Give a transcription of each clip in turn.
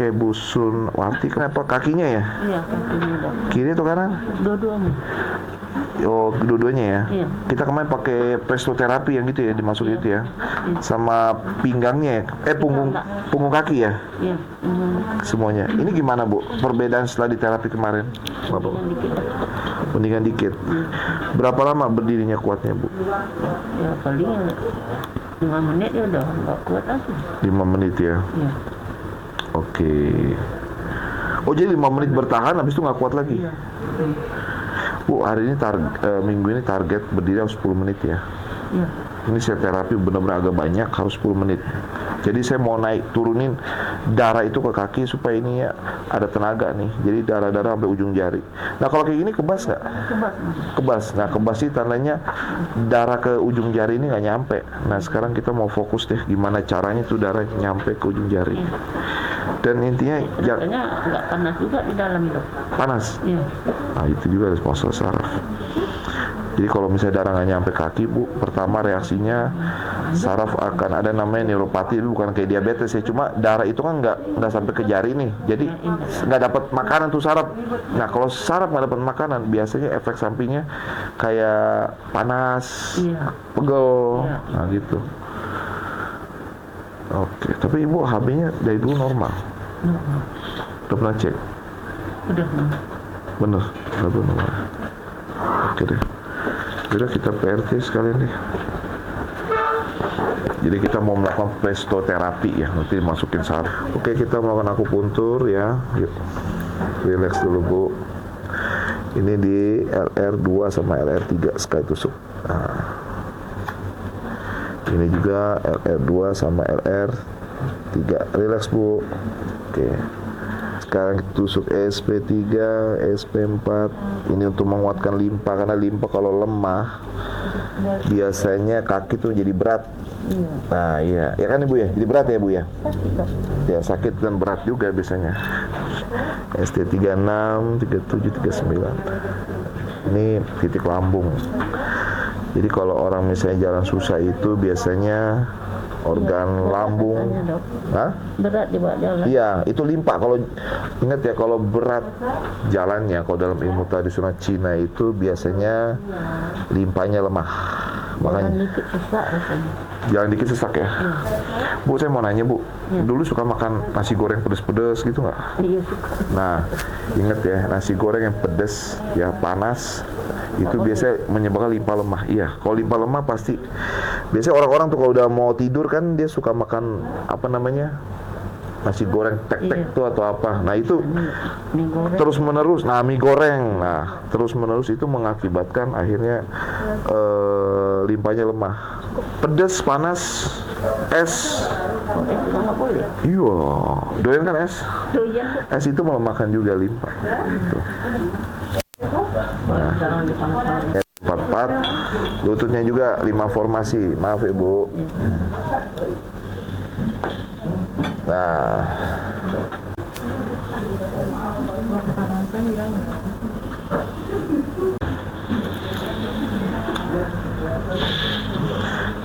pakai busun Wati, kenapa kakinya ya? Iya, kakinya udah. Kiri atau kanan? Dua-duanya. Oh, kedua-duanya ya. Iya. Kita kemarin pakai prestoterapi yang gitu ya, dimasuk Iya. itu ya. Iya. Sama pinggangnya ya. Punggung kaki ya. Iya. Semuanya. Ini gimana, Bu? Perbedaan setelah di terapi kemarin? Bapak? Dengan dikit. Mendingan dikit. Berapa lama berdirinya kuatnya, Bu? Ya paling 5 menit ya udah nggak kuat lagi. 5 menit ya. Iya. Oke. Oh, jadi 5 menit bertahan habis itu nggak kuat lagi. Iya. Bu, hari ini minggu ini target berdiri harus 10 menit ya. Iya. Ini saya terapi benar-benar agak banyak, harus 10 menit. Jadi saya mau turunin darah itu ke kaki supaya ini ya ada tenaga nih. Jadi darah-darah sampai ujung jari. Nah, kalau kayak gini kebas nggak? Kebas. Kebas. Nah, kebas itu tandanya darah ke ujung jari ini nggak nyampe. Nah, sekarang kita mau fokus deh gimana caranya tuh darah nyampe ke ujung jari. Dan intinya Katanya nggak panas juga di dalam itu. panas. Iya. Nah, itu juga masalah saraf. Jadi kalau misalnya darah nggak nyampe kaki, Bu, pertama reaksinya saraf akan ada namanya neuropati, itu bukan kayak diabetes ya, cuma darah itu kan nggak sampai ke jari nih, jadi nggak dapat makanan tuh saraf. Nah, kalau saraf nggak dapat makanan, biasanya efek sampingnya kayak panas, Iya. pegel, Iya. nah gitu. Oke, tapi Ibu HB-nya dari dulu normal. Udah pernah cek? Udah. Bener, udah normal. Oke deh. Udah kita PRT sekalian deh. Jadi kita mau melakukan prestoterapi ya, nanti masukin saraf. Oke, kita melakukan akupuntur ya. Yuk. Relax dulu, Bu. Ini di LR2 sama LR3 sekali tusuk. Nah. Ini juga LR2 sama LR3. Relax, Bu. Oke. Sekarang kita tusuk SP3, SP4. Ini untuk menguatkan limpa, karena limpa kalau lemah biasanya kaki tuh jadi berat. Nah, iya. Ya kan Ibu ya? Jadi berat ya, Bu ya? Ya, sakit dan berat juga biasanya. ST36, 37, 39. Ini titik lambung. Jadi kalau orang misalnya jalan susah itu biasanya organ lambung. Hah? Berat dibawa jalan. Iya, itu limpa. Kalau ingat ya, kalau berat jalannya, kalau dalam ilmu tradisional Cina itu biasanya limpanya lemah. Makanya Jalan dikit sesak rasanya. jalan dikit sesak ya. Bu, saya mau nanya, Bu. Dulu suka makan nasi goreng pedes-pedes gitu nggak? Iya suka. Nah, ingat ya, nasi goreng yang pedes, ya panas, itu biasanya menyebabkan limpa lemah. Iya, kalau limpa lemah pasti. Biasanya orang-orang tuh kalau udah mau tidur kan dia suka makan apa namanya, nasi goreng tek-tek tuh atau apa. Nah itu Mie goreng. terus menerus. Nah, mie goreng. Nah, terus menerus itu mengakibatkan akhirnya limpanya lemah. Pedas, panas, es. Oh, es juga nggak boleh. Iya, doyan kan es? Doyan. Es itu melemahkan juga limpa. Gitu. Nah, Jangan dipanas-panas. 44, lututnya juga 5 formasi. Maaf Ibu. Nah,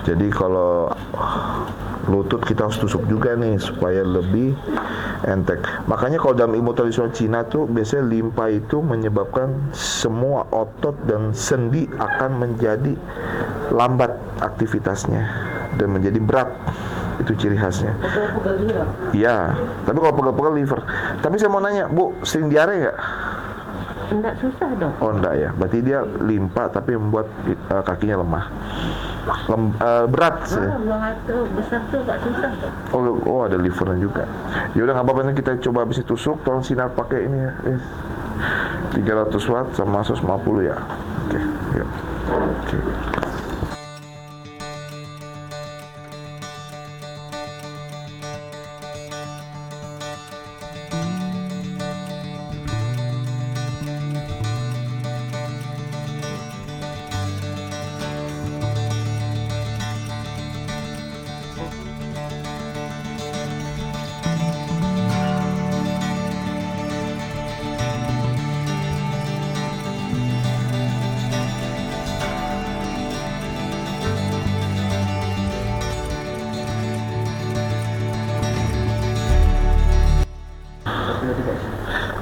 jadi kalau lutut kita harus tusuk juga nih supaya lebih entek. Makanya kalau dalam ilmu tradisional Cina tuh biasanya limpa itu menyebabkan semua otot dan sendi akan menjadi lambat aktivitasnya dan menjadi berat. Itu ciri khasnya. Iya, tapi kalau pegal-pegal liver. Tapi saya mau nanya, Bu, sering diare nggak? Enggak susah dong. Oh enggak ya, berarti dia limpa tapi membuat kakinya lemah. Berat sih. Buang itu besar tuh nggak susah. Oh ada livernya juga. Ya udah nggak apa-apa, nanti kita coba habis tusuk, tolong sinar pakai ini ya. 300 watt sama 150 ya. Oke, yuk. Oke.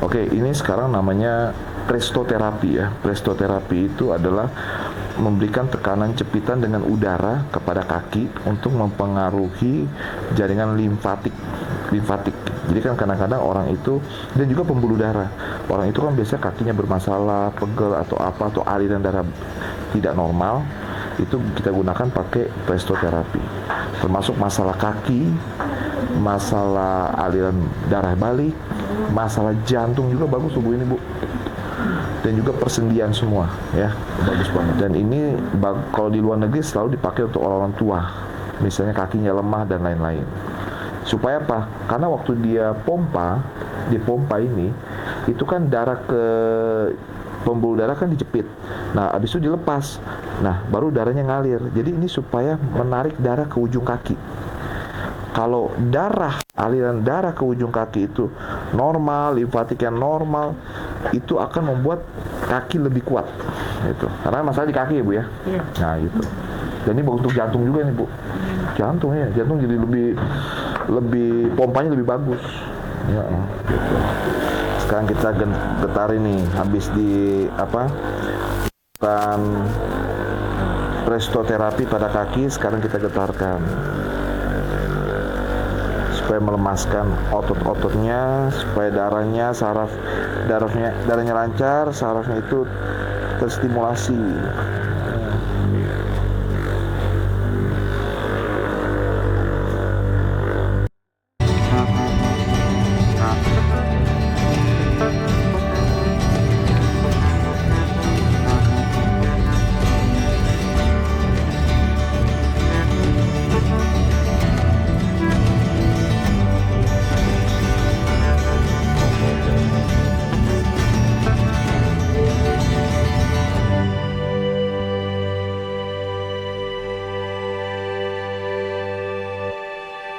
Oke, ini sekarang namanya prestoterapi ya. Prestoterapi itu adalah memberikan tekanan jepitan dengan udara kepada kaki untuk mempengaruhi jaringan limfatik. Jadi kan kadang-kadang orang itu, dan juga pembuluh darah. Orang itu kan biasanya kakinya bermasalah, pegel atau apa, atau aliran darah tidak normal. Itu kita gunakan pakai prestoterapi. Termasuk masalah kaki, masalah aliran darah balik, masalah jantung juga bagus tubuh ini, Bu. Dan juga persendian semua ya, bagus banget. Dan ini kalau di luar negeri selalu dipakai untuk orang tua, misalnya kakinya lemah dan lain-lain. Supaya apa? Karena waktu dia pompa ini, itu kan darah ke pembuluh darah kan dijepit. Nah, habis itu dilepas. Nah, baru darahnya ngalir. Jadi ini supaya menarik darah ke ujung kaki. Kalau aliran darah ke ujung kaki itu normal, limfatiknya normal, itu akan membuat kaki lebih kuat. Itu. Karena masalah di kaki ya, Bu ya. Iya. Nah, itu. Dan ini untuk jantung juga nih, Bu. Jantung jadi lebih pompanya lebih bagus. Ya, gitu. Sekarang kita getarin nih, habis kan prestoterapi pada kaki, sekarang kita getarkan supaya melemaskan otot-ototnya, supaya darahnya lancar, sarafnya itu terstimulasi.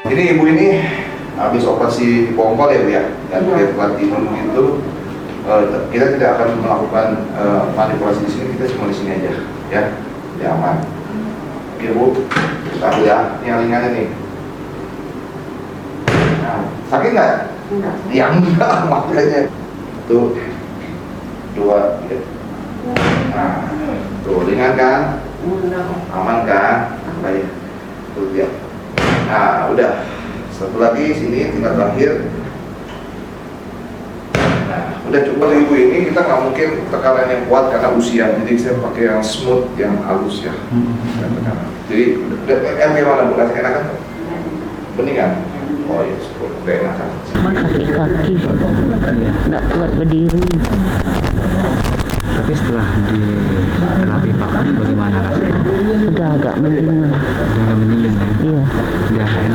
Ini ibu ini habis operasi bongkol ya, Bu ya, dan dia buat timun gitu. Kita tidak akan melakukan manipulasi di sini, kita cuma di sini aja, ya, jadi aman. Oke, Bu, kita ambil ya, ini yang ringannya nih. Nah, sakit nggak? Enggak. Ya enggak, makanya. Tuh, 2, 3. Nah, tuh ringan kan? Aman kan? Baik. Tuh dia. Nah, udah. Satu lagi sini tinggal terakhir. Nah, udah coba ibu ini kita nggak mungkin tekanan yang kuat karena usia. Jadi saya pakai yang smooth, yang halus ya. Jadi udah gimana, Bu? Kasih enakan? Mendingan? Oh iya, udah enakan. Cuma sakit kaki, nggak kuat berdiri. Tapi setelah di terapi pakai bagaimana rasanya? Sudah agak mendingan. Udah mendingan ya? Iya. Udah enak.